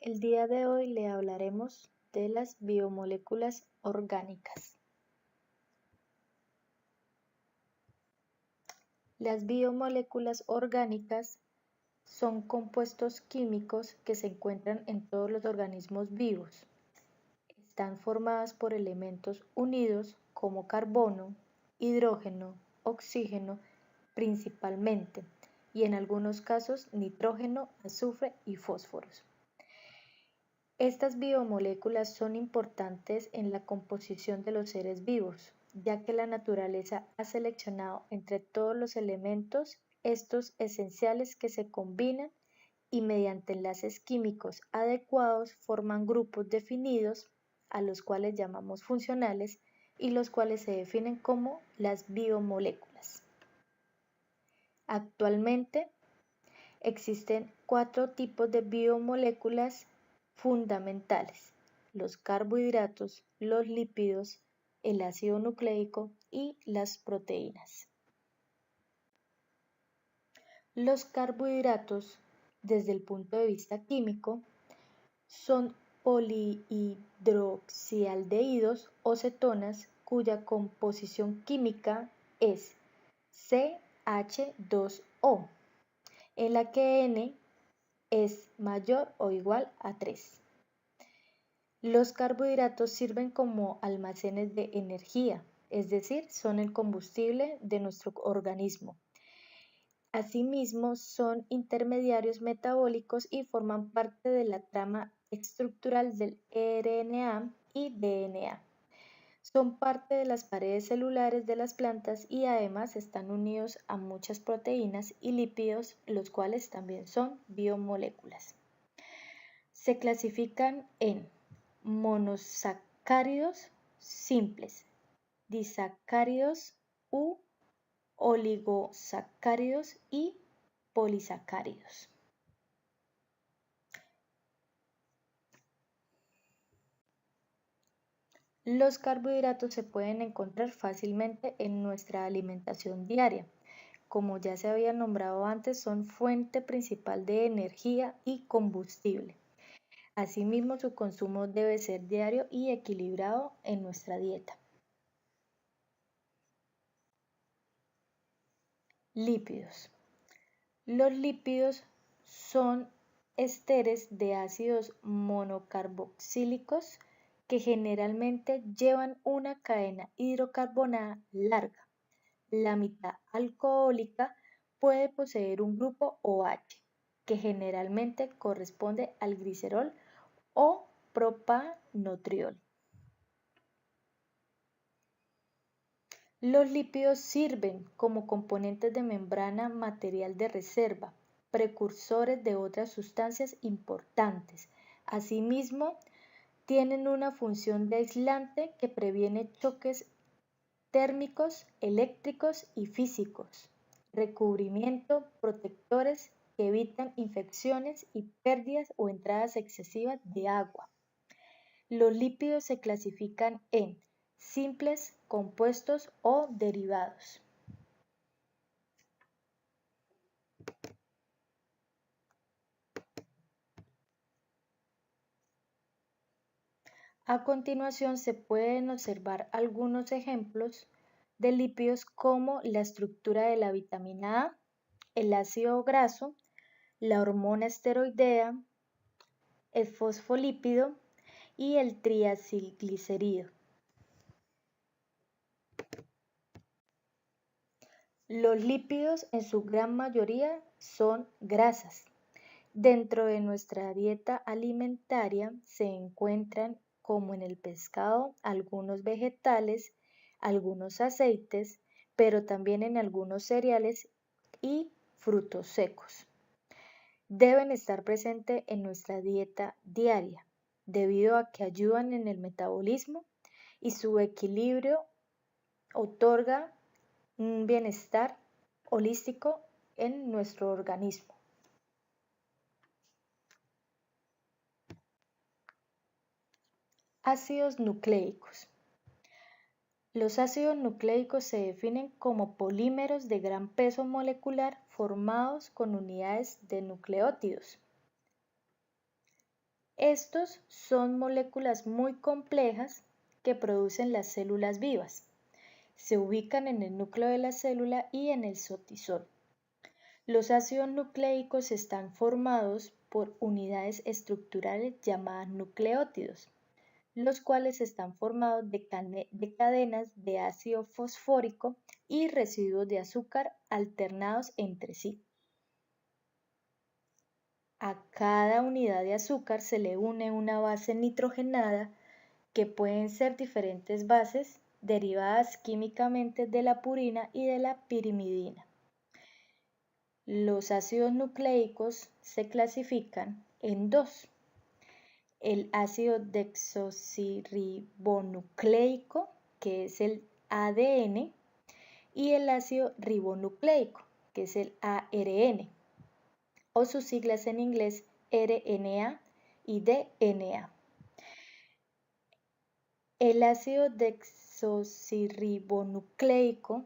El día de hoy le hablaremos de las biomoléculas orgánicas. Las biomoléculas orgánicas son compuestos químicos que se encuentran en todos los organismos vivos. Están formadas por elementos unidos como carbono, hidrógeno, oxígeno principalmente, y en algunos casos nitrógeno, azufre y fósforos. Estas biomoléculas son importantes en la composición de los seres vivos, ya que la naturaleza ha seleccionado entre todos los elementos estos esenciales que se combinan y mediante enlaces químicos adecuados forman grupos definidos a los cuales llamamos funcionales y los cuales se definen como las biomoléculas. Actualmente existen 4 tipos de biomoléculas fundamentales: los carbohidratos, los lípidos, el ácido nucleico y las proteínas. Los carbohidratos, desde el punto de vista químico, son polihidroxialdehídos o cetonas cuya composición química es CH2O, en la que N es mayor o igual a 3. Los carbohidratos sirven como almacenes de energía, es decir, son el combustible de nuestro organismo. Asimismo, son intermediarios metabólicos y forman parte de la trama estructural del RNA y DNA. Son parte de las paredes celulares de las plantas y además están unidos a muchas proteínas y lípidos, los cuales también son biomoléculas. Se clasifican en monosacáridos simples, disacáridos u oligosacáridos y polisacáridos. Los carbohidratos se pueden encontrar fácilmente en nuestra alimentación diaria. Como ya se había nombrado antes, son fuente principal de energía y combustible. Asimismo, su consumo debe ser diario y equilibrado en nuestra dieta. Lípidos. Los lípidos son ésteres de ácidos monocarboxílicos que generalmente llevan una cadena hidrocarbonada larga. La mitad alcohólica puede poseer un grupo OH, que generalmente corresponde al glicerol o propanotriol. Los lípidos sirven como componentes de membrana, material de reserva, precursores de otras sustancias importantes. Asimismo, tienen una función de aislante que previene choques térmicos, eléctricos y físicos, recubrimiento, protectores que evitan infecciones y pérdidas o entradas excesivas de agua. Los lípidos se clasifican en simples, compuestos o derivados. A continuación se pueden observar algunos ejemplos de lípidos como la estructura de la vitamina A, el ácido graso, la hormona esteroidea, el fosfolípido y el triacilglicerido. Los lípidos en su gran mayoría son grasas. Dentro de nuestra dieta alimentaria se encuentran, como en el pescado, algunos vegetales, algunos aceites, pero también en algunos cereales y frutos secos. Deben estar presentes en nuestra dieta diaria, debido a que ayudan en el metabolismo y su equilibrio otorga un bienestar holístico en nuestro organismo. Ácidos nucleicos. Los ácidos nucleicos se definen como polímeros de gran peso molecular formados con unidades de nucleótidos. Estos son moléculas muy complejas que producen las células vivas. Se ubican en el núcleo de la célula y en el citosol. Los ácidos nucleicos están formados por unidades estructurales llamadas nucleótidos, los cuales están formados de cadenas de ácido fosfórico y residuos de azúcar alternados entre sí. A cada unidad de azúcar se le une una base nitrogenada, que pueden ser diferentes bases derivadas químicamente de la purina y de la pirimidina. Los ácidos nucleicos se clasifican en dos: el ácido desoxirribonucleico, que es el ADN, y el ácido ribonucleico, que es el ARN, o sus siglas en inglés RNA y DNA. El ácido desoxirribonucleico,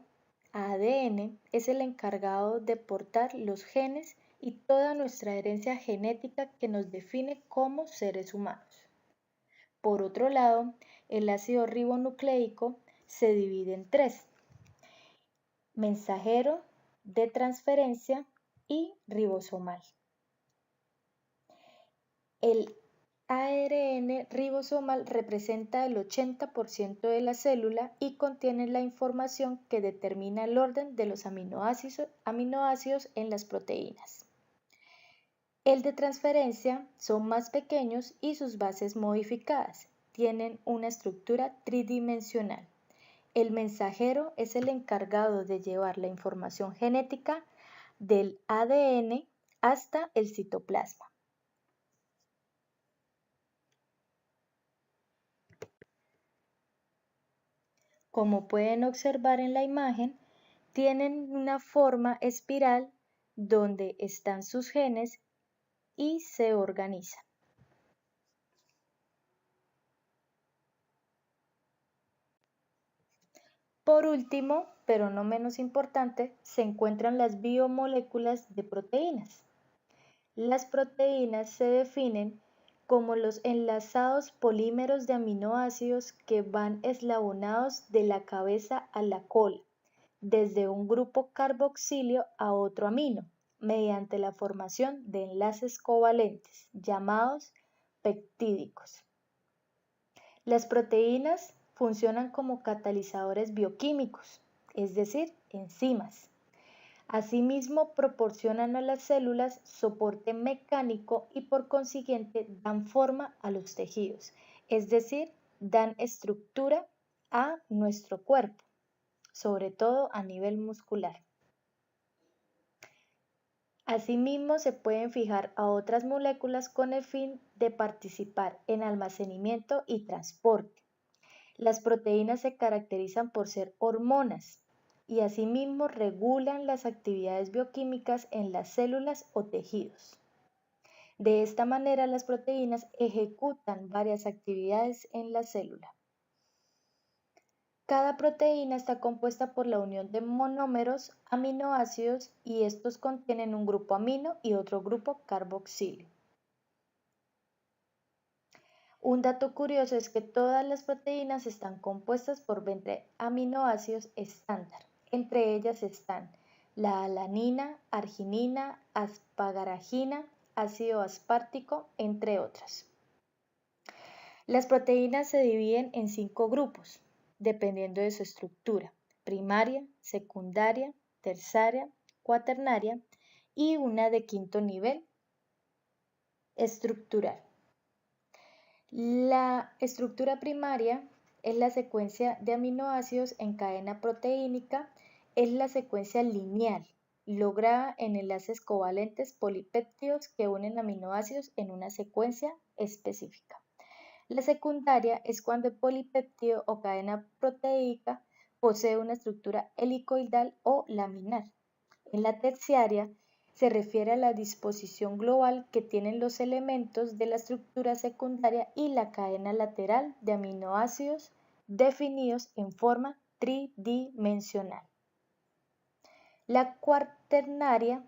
ADN, es el encargado de portar los genes y toda nuestra herencia genética que nos define como seres humanos. Por otro lado, el ácido ribonucleico se divide en tres: mensajero, de transferencia y ribosomal. El ARN ribosomal representa el 80% de la célula y contiene la información que determina el orden de los aminoácidos en las proteínas. El de transferencia son más pequeños y sus bases modificadas. Tienen una estructura tridimensional. El mensajero es el encargado de llevar la información genética del ADN hasta el citoplasma. Como pueden observar en la imagen, tienen una forma espiral donde están sus genes y se organizan. Por último, pero no menos importante, se encuentran las biomoléculas de proteínas. Las proteínas se definen como los enlazados polímeros de aminoácidos que van eslabonados de la cabeza a la cola, desde un grupo carboxilio a otro amino, mediante la formación de enlaces covalentes, llamados peptídicos. Las proteínas funcionan como catalizadores bioquímicos, es decir, enzimas. Asimismo, proporcionan a las células soporte mecánico y por consiguiente dan forma a los tejidos, es decir, dan estructura a nuestro cuerpo, sobre todo a nivel muscular. Asimismo, se pueden fijar a otras moléculas con el fin de participar en almacenamiento y transporte. Las proteínas se caracterizan por ser hormonas y asimismo regulan las actividades bioquímicas en las células o tejidos. De esta manera, las proteínas ejecutan varias actividades en la célula. Cada proteína está compuesta por la unión de monómeros aminoácidos y estos contienen un grupo amino y otro grupo carboxilio. Un dato curioso es que todas las proteínas están compuestas por 20 aminoácidos estándar. Entre ellas están la alanina, arginina, asparagina, ácido aspartico, entre otras. Las proteínas se dividen en 5 grupos, dependiendo de su estructura: primaria, secundaria, terciaria, cuaternaria y una de quinto nivel estructural. La estructura primaria es la secuencia de aminoácidos en cadena proteínica, es la secuencia lineal, lograda en enlaces covalentes polipéptidos que unen aminoácidos en una secuencia específica. La secundaria es cuando el polipéptido o cadena proteica posee una estructura helicoidal o laminar. En la terciaria se refiere a la disposición global que tienen los elementos de la estructura secundaria y la cadena lateral de aminoácidos definidos en forma tridimensional. La cuaternaria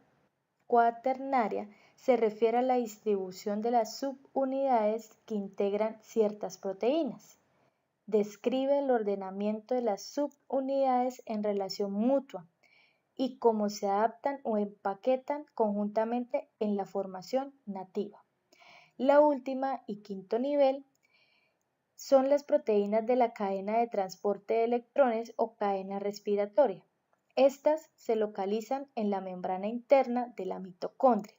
se refiere a la distribución de las subunidades que integran ciertas proteínas. Describe el ordenamiento de las subunidades en relación mutua y cómo se adaptan o empaquetan conjuntamente en la formación nativa. La última y quinto nivel son las proteínas de la cadena de transporte de electrones o cadena respiratoria. Estas se localizan en la membrana interna de la mitocondria.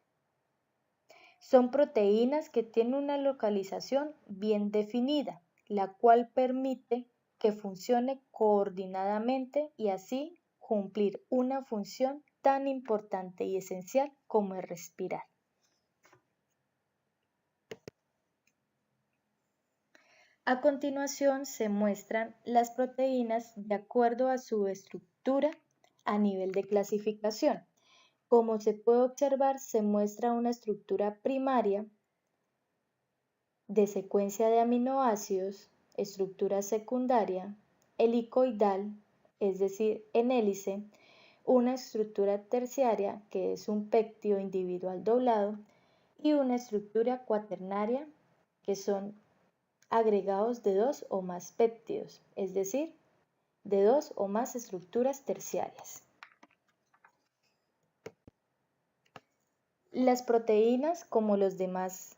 Son proteínas que tienen una localización bien definida, la cual permite que funcione coordinadamente y así cumplir una función tan importante y esencial como es respirar. A continuación se muestran las proteínas de acuerdo a su estructura a nivel de clasificación. Como se puede observar, se muestra una estructura primaria de secuencia de aminoácidos, estructura secundaria, helicoidal, es decir, en hélice, una estructura terciaria, que es un péptido individual doblado, y una estructura cuaternaria, que son agregados de 2 o más péptidos, es decir, de 2 o más estructuras terciarias. Las proteínas, como las demás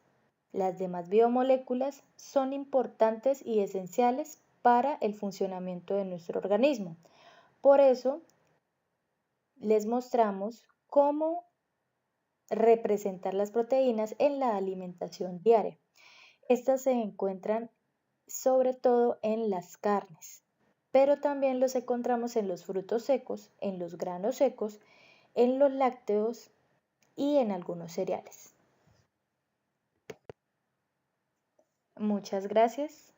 biomoléculas, son importantes y esenciales para el funcionamiento de nuestro organismo. Por eso, les mostramos cómo representar las proteínas en la alimentación diaria. Estas se encuentran sobre todo en las carnes, pero también los encontramos en los frutos secos, en los granos secos, en los lácteos y en algunos cereales. Muchas gracias.